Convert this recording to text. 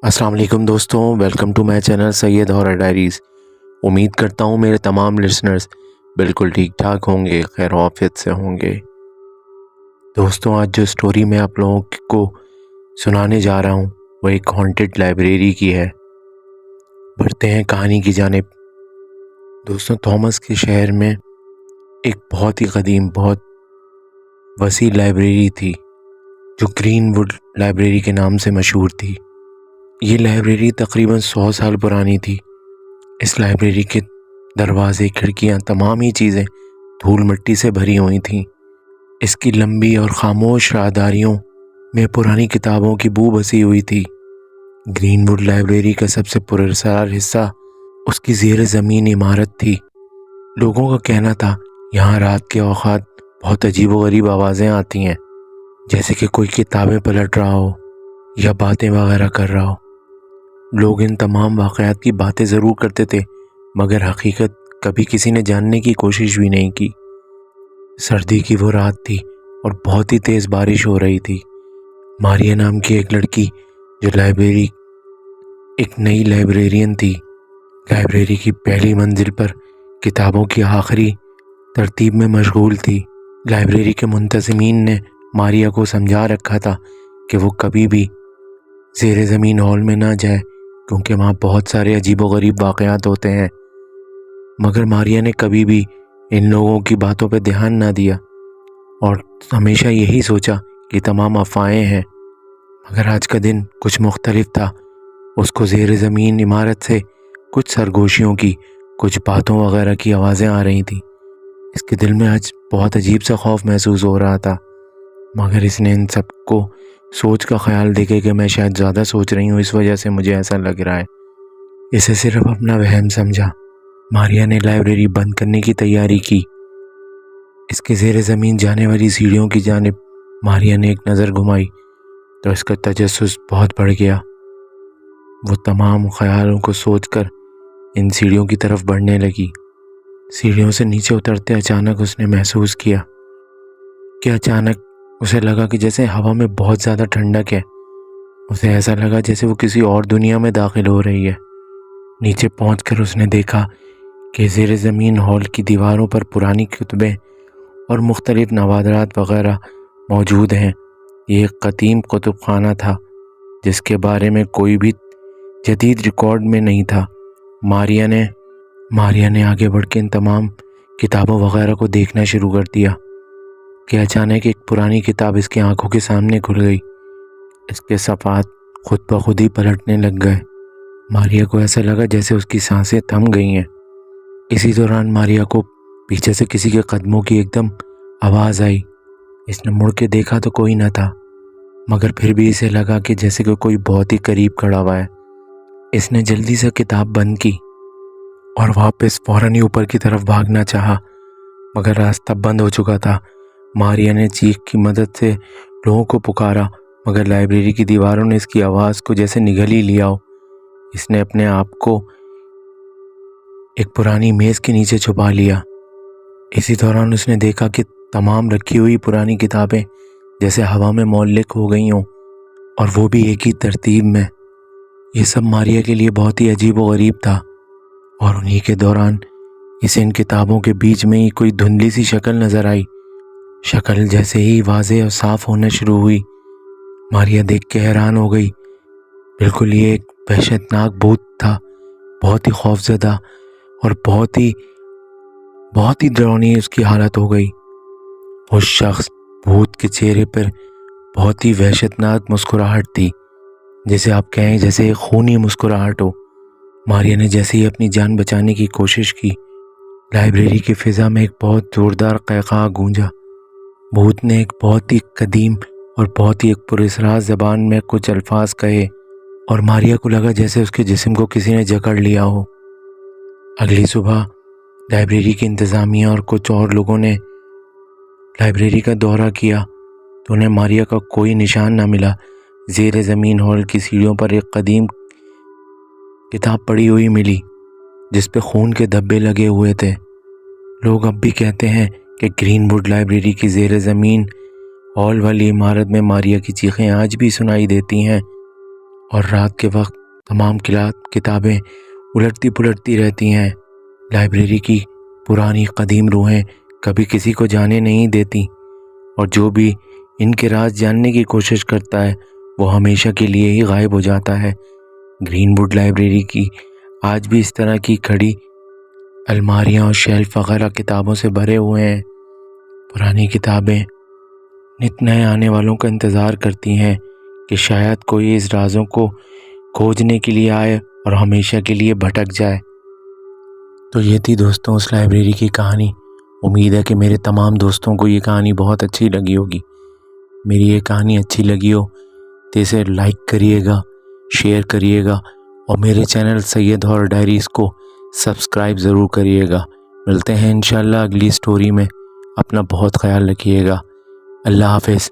السلام علیکم دوستوں، welcome to my channel Syed horror diaries. امید کرتا ہوں میرے تمام لسنرز بالکل ٹھیک ٹھاک ہوں گے، خیر و عافیت سے ہوں گے۔ دوستوں، آج جو سٹوری میں آپ لوگوں کو سنانے جا رہا ہوں وہ ایک ہانٹڈ لائبریری کی ہے۔ بڑھتے ہیں کہانی کی جانب۔ دوستوں، تھامس کے شہر میں ایک بہت ہی قدیم، بہت وسیع لائبریری تھی جو گرین ووڈ لائبریری کے نام سے مشہور تھی۔ یہ لائبریری تقریباً 100 سال پرانی تھی۔ اس لائبریری کے دروازے، کھڑکیاں، تمام ہی چیزیں دھول مٹی سے بھری ہوئی تھیں۔ اس کی لمبی اور خاموش راہداریوں میں پرانی کتابوں کی بو بسی ہوئی تھی۔ گرین ووڈ لائبریری کا سب سے پراسرار حصہ اس کی زیر زمین عمارت تھی۔ لوگوں کا کہنا تھا یہاں رات کے اوقات بہت عجیب و غریب آوازیں آتی ہیں، جیسے کہ کوئی کتابیں پلٹ رہا ہو یا باتیں وغیرہ کر رہا ہو۔ لوگ ان تمام واقعات کی باتیں ضرور کرتے تھے، مگر حقیقت کبھی کسی نے جاننے کی کوشش بھی نہیں کی۔ سردی کی وہ رات تھی اور بہت ہی تیز بارش ہو رہی تھی۔ ماریا نام کی ایک لڑکی جو ایک نئی لائبریرین تھی، لائبریری کی پہلی منزل پر کتابوں کی آخری ترتیب میں مشغول تھی۔ لائبریری کے منتظمین نے ماریا کو سمجھا رکھا تھا کہ وہ کبھی بھی زیر زمین ہال میں نہ جائے، کیونکہ وہاں بہت سارے عجیب و غریب واقعات ہوتے ہیں۔ مگر ماریا نے کبھی بھی ان لوگوں کی باتوں پہ دھیان نہ دیا اور ہمیشہ یہی سوچا کہ تمام افواہیں ہیں۔ مگر آج کا دن کچھ مختلف تھا۔ اس کو زیر زمین عمارت سے کچھ سرگوشیوں کی، کچھ باتوں وغیرہ کی آوازیں آ رہی تھیں۔ اس کے دل میں آج بہت عجیب سا خوف محسوس ہو رہا تھا، مگر اس نے ان سب کو سوچ کا خیال دیکھے کہ میں شاید زیادہ سوچ رہی ہوں، اس وجہ سے مجھے ایسا لگ رہا ہے۔ اسے صرف اپنا وہم سمجھا۔ ماریا نے لائبریری بند کرنے کی تیاری کی۔ اس کے زیر زمین جانے والی سیڑھیوں کی جانب ماریا نے ایک نظر گھمائی تو اس کا تجسس بہت بڑھ گیا۔ وہ تمام خیالوں کو سوچ کر ان سیڑھیوں کی طرف بڑھنے لگی۔ سیڑھیوں سے نیچے اترتے اچانک اس نے محسوس کیا کہ اچانک اسے لگا کہ جیسے ہوا میں بہت زیادہ ٹھنڈک ہے۔ اسے ایسا لگا جیسے وہ کسی اور دنیا میں داخل ہو رہی ہے۔ نیچے پہنچ کر اس نے دیکھا کہ زیر زمین ہال کی دیواروں پر پرانی کتبیں اور مختلف نوادرات وغیرہ موجود ہیں۔ یہ ایک قدیم کتب خانہ تھا جس کے بارے میں کوئی بھی جدید ریکارڈ میں نہیں تھا۔ ماریا نے آگے بڑھ کے ان تمام کتابوں وغیرہ کو دیکھنا شروع کر دیا کہ اچانک ایک پرانی کتاب اس کی آنکھوں کے سامنے کھل گئی۔ اس کے صفحات خود بخود ہی پلٹنے لگ گئے۔ ماریا کو ایسا لگا جیسے اس کی سانسیں تھم گئی ہیں۔ اسی دوران ماریا کو پیچھے سے کسی کے قدموں کی ایک دم آواز آئی۔ اس نے مڑ کے دیکھا تو کوئی نہ تھا، مگر پھر بھی اسے لگا کہ جیسے کہ کوئی بہت ہی قریب کھڑا ہوا ہے۔ اس نے جلدی سے کتاب بند کی اور واپس فوراً ہی اوپر کی طرف بھاگنا چاہا، مگر راستہ بند ہو چکا تھا۔ ماریا نے چیخ کی مدد سے لوگوں کو پکارا، مگر لائبریری کی دیواروں نے اس کی آواز کو جیسے نگل ہی لیا ہو۔ اس نے اپنے آپ کو ایک پرانی میز کے نیچے چھپا لیا۔ اسی دوران اس نے دیکھا کہ تمام رکھی ہوئی پرانی کتابیں جیسے ہوا میں معلق ہو گئی ہوں، اور وہ بھی ایک ہی ترتیب میں۔ یہ سب ماریا کے لیے بہت ہی عجیب و غریب تھا، اور انہی کے دوران اسے ان کتابوں کے بیچ میں ہی کوئی دھندلی سی شکل نظر آئی۔ شکل جیسے ہی واضح اور صاف ہونا شروع ہوئی، ماریا دیکھ کے حیران ہو گئی۔ بالکل یہ ایک وحشتناک بھوت تھا، بہت ہی خوفزدہ اور بہت ہی ڈراؤنی اس کی حالت ہو گئی۔ اس شخص بھوت کے چہرے پر بہت ہی وحشتناک مسکراہٹ تھی، جسے آپ کہیں جیسے ایک خونی مسکراہٹ ہو۔ ماریا نے جیسے ہی اپنی جان بچانے کی کوشش کی، لائبریری کی فضا میں ایک بہت زوردار قہقہا گونجا۔ بھوت نے ایک بہت ہی قدیم اور بہت ہی ایک پراسرار زبان میں کچھ الفاظ کہے، اور ماریا کو لگا جیسے اس کے جسم کو کسی نے جکڑ لیا ہو۔ اگلی صبح لائبریری کی انتظامیہ اور کچھ اور لوگوں نے لائبریری کا دورہ کیا تو انہیں ماریا کا کوئی نشان نہ ملا۔ زیر زمین ہال کی سیڑھیوں پر ایک قدیم کتاب پڑی ہوئی ملی جس پہ خون کے دھبے لگے ہوئے تھے۔ لوگ اب بھی کہتے ہیں کہ گرین ووڈ لائبریری کی زیر زمین ہال والی عمارت میں ماریا کی چیخیں آج بھی سنائی دیتی ہیں، اور رات کے وقت تمام کتابیں الٹتی پلٹتی رہتی ہیں۔ لائبریری کی پرانی قدیم روحیں کبھی کسی کو جانے نہیں دیتی، اور جو بھی ان کے راز جاننے کی کوشش کرتا ہے وہ ہمیشہ کے لیے ہی غائب ہو جاتا ہے۔ گرین ووڈ لائبریری کی آج بھی اس طرح کی کھڑی الماریاں اور شیلف وغیرہ کتابوں سے بھرے ہوئے ہیں۔ پرانی کتابیں نت نئے آنے والوں کا انتظار کرتی ہیں کہ شاید کوئی اس رازوں کو کھوجنے کے لیے آئے اور ہمیشہ کے لیے بھٹک جائے۔ تو یہ تھی دوستوں اس لائبریری کی کہانی۔ امید ہے کہ میرے تمام دوستوں کو یہ کہانی بہت اچھی لگی ہوگی۔ میری یہ کہانی اچھی لگی ہو تو اسے لائک کریے گا، شیئر کریے گا، اور میرے چینل سید ہارر ڈائریز کو سبسکرائب ضرور کریے گا۔ ملتے ہیں انشاءاللہ اگلی سٹوری میں۔ اپنا بہت خیال رکھیے گا۔ اللہ حافظ۔